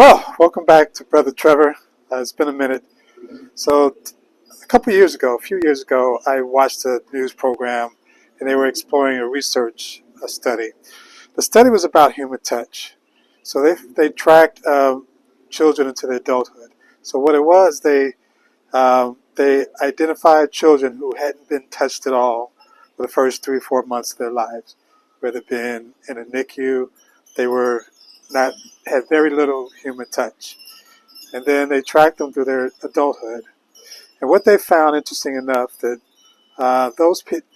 Well, welcome back to Brother Trevor. It's been a minute. So, a few years ago, I watched a news program and they were exploring a study. The study was about human touch. So they tracked children into their adulthood. So what it was, they identified children who hadn't been touched at all for the first 3 or 4 months of their lives, whether been in a NICU, they were not had very little human touch, and then they tracked them through their adulthood. And what they found, interesting enough, that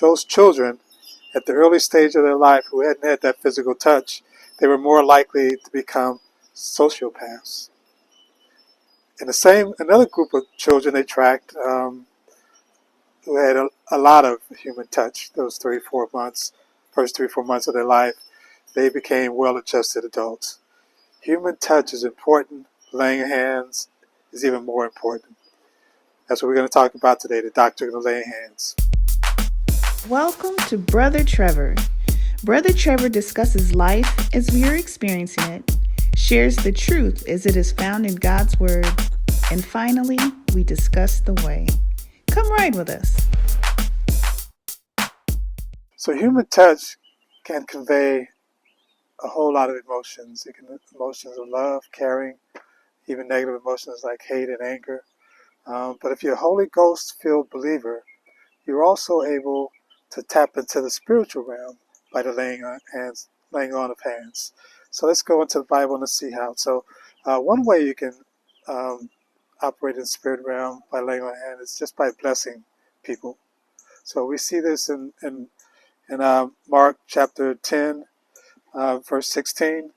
those children at the early stage of their life who hadn't had that physical touch, they were more likely to become sociopaths. And another group of children they tracked who had a lot of human touch, those first 3 or 4 months of their life, they became well-adjusted adults. Human touch is important. Laying hands is even more important. That's what we're going to talk about today, the doctrine of laying hands. Welcome to Brother Trevor. Brother Trevor discusses life as we are experiencing it, shares the truth as it is found in God's Word, and finally, we discuss the way. Come ride with us. So human touch can convey a whole lot of emotions. It can emotions of love, caring, even negative emotions like hate and anger. But if you're a Holy Ghost-filled believer, you're also able to tap into the spiritual realm by the laying on of hands. So let's go into the Bible and let's see how. So one way you can operate in the spirit realm by laying on hands is just by blessing people. So we see this in Mark chapter 10, verse 16,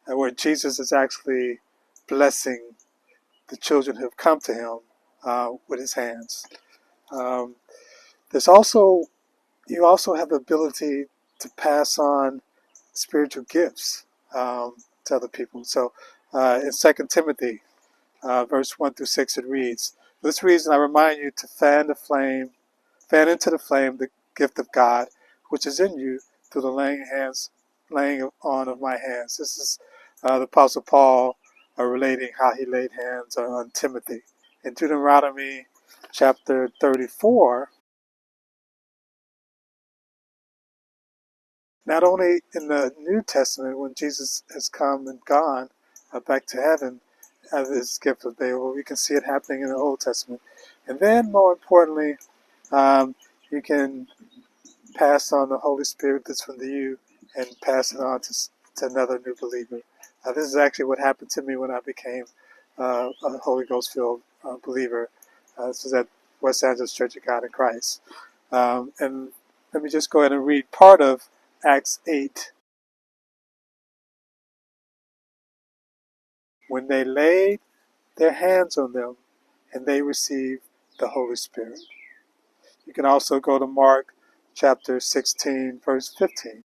where Jesus is actually blessing the children who have come to him with his hands. You also have the ability to pass on spiritual gifts to other people. So in 2 Timothy, verse 1 through 6, it reads, "For this reason I remind you to fan into the flame the gift of God, which is in you through the laying on of my hands." This is the Apostle Paul relating how he laid hands on Timothy. In Deuteronomy chapter 34, not only in the New Testament when Jesus has come and gone back to heaven as his gift available, we can see it happening in the Old Testament. And then more importantly, you can pass on the Holy Spirit that's from you and pass it on to another new believer. This is actually what happened to me when I became a Holy Ghost-filled believer. This is at West Angeles Church of God in Christ. And let me just go ahead and read part of Acts 8. When they laid their hands on them and they received the Holy Spirit. You can also go to Mark chapter 16, verse 15.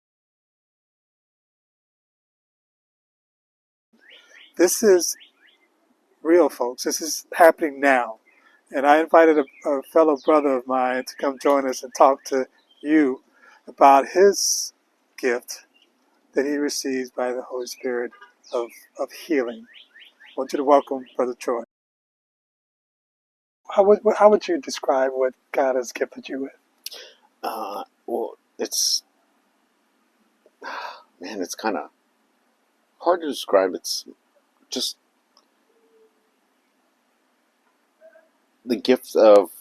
This is real, folks. This is happening now. And I invited a fellow brother of mine to come join us and talk to you about his gift that he receives by the Holy Spirit of healing. I want you to welcome Brother Troy. How would you describe what God has gifted you with? Well, it's kind of hard to describe. It's just the gift of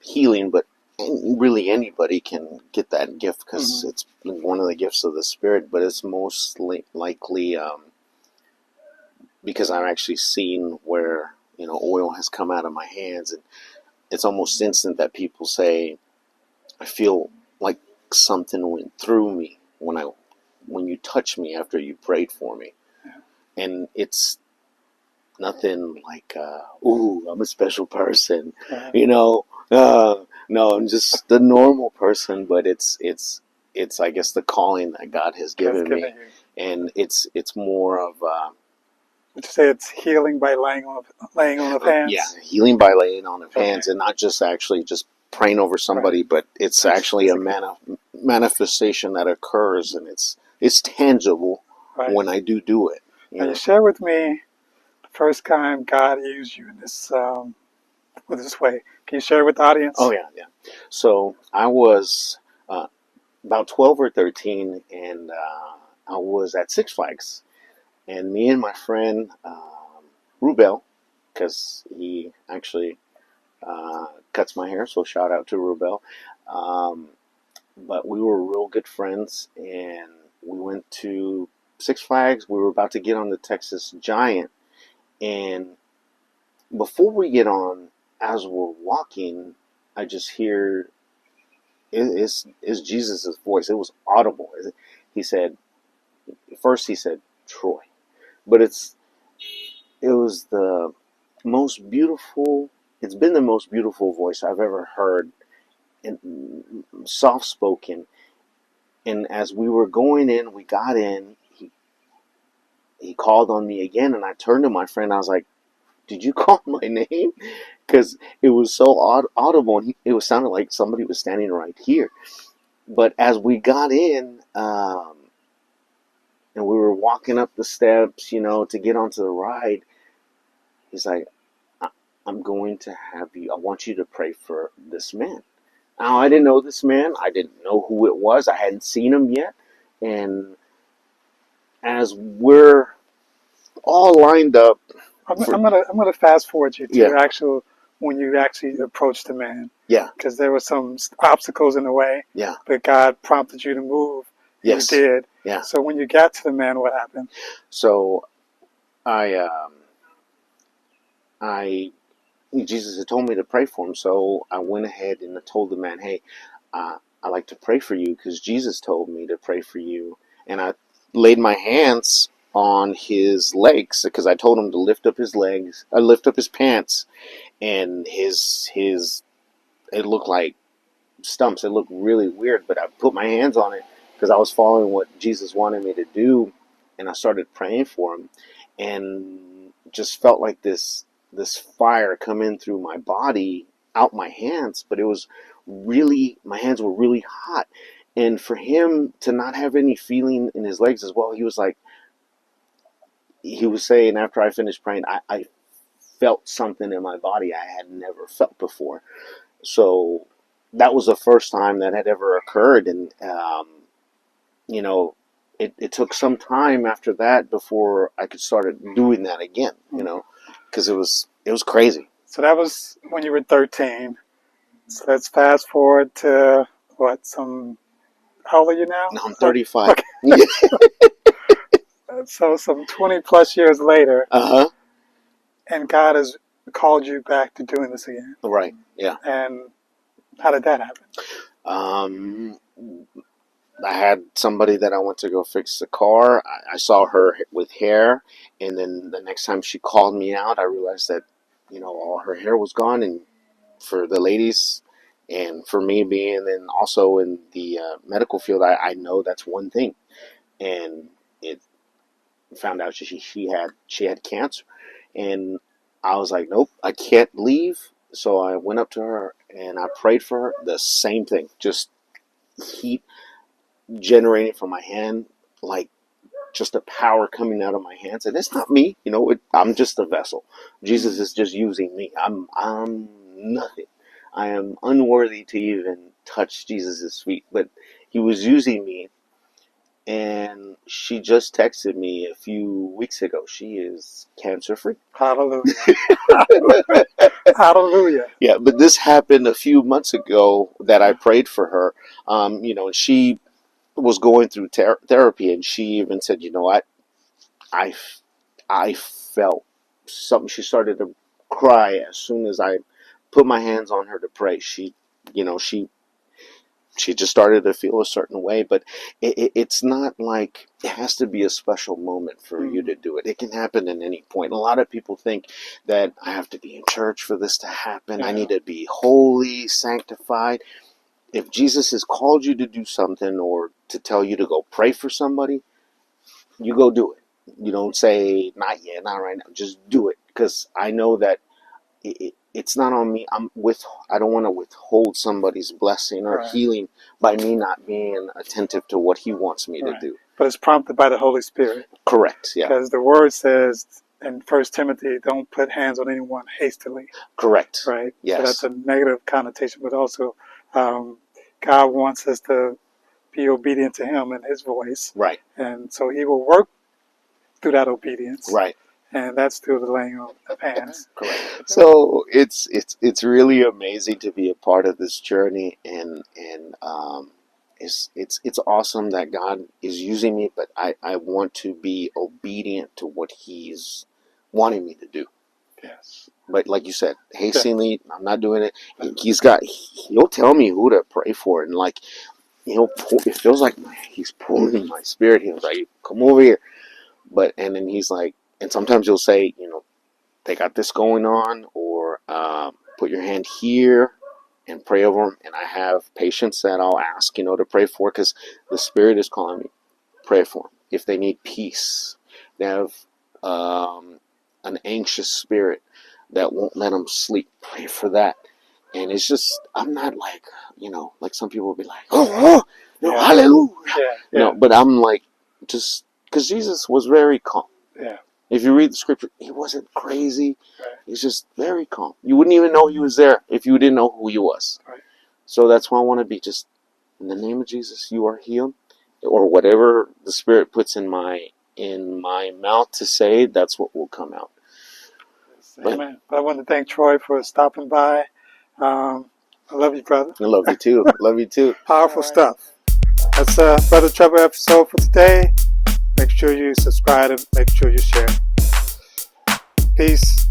healing, but really anybody can get that gift because it's one of the gifts of the Spirit, but it's mostly likely because I'm actually seeing where, oil has come out of my hands, and it's almost instant that people say, I feel like something went through me when you touch me after you prayed for me. Yeah. And it's nothing like, ooh, I'm a special person, no, I'm just the normal person, but it's I guess the calling that God has given me, and it's more of would you say it's healing by laying on of hands? Yeah, healing by laying on of hands, and not just actually just praying over somebody, but it's actually a manifestation that occurs, and it's tangible when I do it. Now, you share with me the first time God used you in this way? Can you share with the audience? Oh, yeah, yeah. So I was about 12 or 13, and I was at Six Flags. And me and my friend, Rubel, because he actually cuts my hair, so shout out to Rubel. Um, but we were real good friends, and we went to Six Flags. We were about to get on the Texas Giant, and before we get on, as we're walking, I just hear it's Jesus' voice. It was audible. He said, first he said Troy, but it was the most beautiful. It's been the most beautiful voice I've ever heard, and soft spoken. And as we were going in, we got in. He called on me again, and I turned to my friend. I was like, "Did you call my name?" Because it was so audible. And it was sounded like somebody was standing right here. But as we got in, and we were walking up the steps, to get onto the ride, he's like, I'm going to have you, I want you to pray for this man. Now, I didn't know this man. I didn't know who it was. I hadn't seen him yet. And as we're all lined up, I'm gonna fast forward you to yeah, actual when you actually approached the man, yeah, because there were some obstacles in the way, yeah, but God prompted you to move. And yes, you did. yeah. So when you got to the man, what happened? So I, Jesus had told me to pray for him. So I went ahead and I told the man, hey, I like to pray for you because Jesus told me to pray for you. And I laid my hands on his legs because I told him to lift up his legs. I lift up his pants, and his it looked like stumps. It looked really weird, but I put my hands on it because I was following what Jesus wanted me to do, and I started praying for him, and just felt like this fire come in through my body, out my hands, but it was really, my hands were really hot. And for him to not have any feeling in his legs as well, he was like, he was saying after I finished praying, I felt something in my body I had never felt before. So that was the first time that had ever occurred. And, you know, it took some time after that before I could start doing that again, because it was crazy. So that was when you were 13. So let's fast forward to how old are you now? Now I'm 35. Okay. So some 20 plus years later, Uh-huh. and God has called you back to doing this again. Right. Yeah. And how did that happen? Um, I had somebody that I went to go fix the car. I saw her with hair, and then the next time she called me out, I realized that, all her hair was gone. And for the ladies, and for me being then also in the medical field, I know that's one thing. And it found out she had cancer, and I was like, nope, I can't leave. So I went up to her and I prayed for her. The same thing, just heat generating from my hand, like just a power coming out of my hands. And it's not me, I'm just a vessel. Jesus is just using me. I'm nothing. I am unworthy to even touch Jesus' feet, but he was using me. And she just texted me a few weeks ago. She is cancer free. Hallelujah. Hallelujah. Yeah, but this happened a few months ago that I prayed for her. And she was going through therapy, and she even said, I, I felt something. She started to cry as soon as I put my hands on her to pray. She just started to feel a certain way, but it's not like it has to be a special moment for you to do it. It can happen at any point. A lot of people think that I have to be in church for this to happen. I need to be holy, sanctified. If Jesus has called you to do something or to tell you to go pray for somebody, you go do it. You don't say, not yet, not right now. Just do it, because I know that it's not on me. I don't want to withhold somebody's blessing or healing by me not being attentive to what he wants me to do. But it's prompted by the Holy Spirit. Correct. Yeah. Because the Word says in 1 Timothy, don't put hands on anyone hastily, Correct. right? Yes. So that's a negative connotation, but also God wants us to be obedient to Him and His voice. Right. And so He will work through that obedience. Right. And that's through the laying of hands. Correct. So it's really amazing to be a part of this journey, and it's awesome that God is using me, but I want to be obedient to what He's wanting me to do. Yes. But like you said, hastily, I'm not doing it. He'll tell me who to pray for, and like, it feels like He's pulling my spirit. He was like, "Come over here," and then He's like, and sometimes He'll say, they got this going on, or put your hand here and pray over them. And I have patients that I'll ask, to pray for, because the Spirit is calling me. Pray for them. If they need peace, they have an anxious spirit that won't let them sleep, pray for that. And it's just, I'm not like, like some people will be like, hallelujah. Yeah. But I'm like, just because Jesus was very calm. Yeah. If you read the scripture, He wasn't crazy. Right. He's just very calm. You wouldn't even know He was there if you didn't know who He was. Right. So that's why I want to be just, in the name of Jesus, you are healed. Or whatever the Spirit puts in my mouth to say, that's what will come out. Amen. But I want to thank Troy for stopping by. I love you, brother. I love you too. Love you too. Powerful stuff. That's Brother Trevor episode for today. Make sure you subscribe and make sure you share. Peace.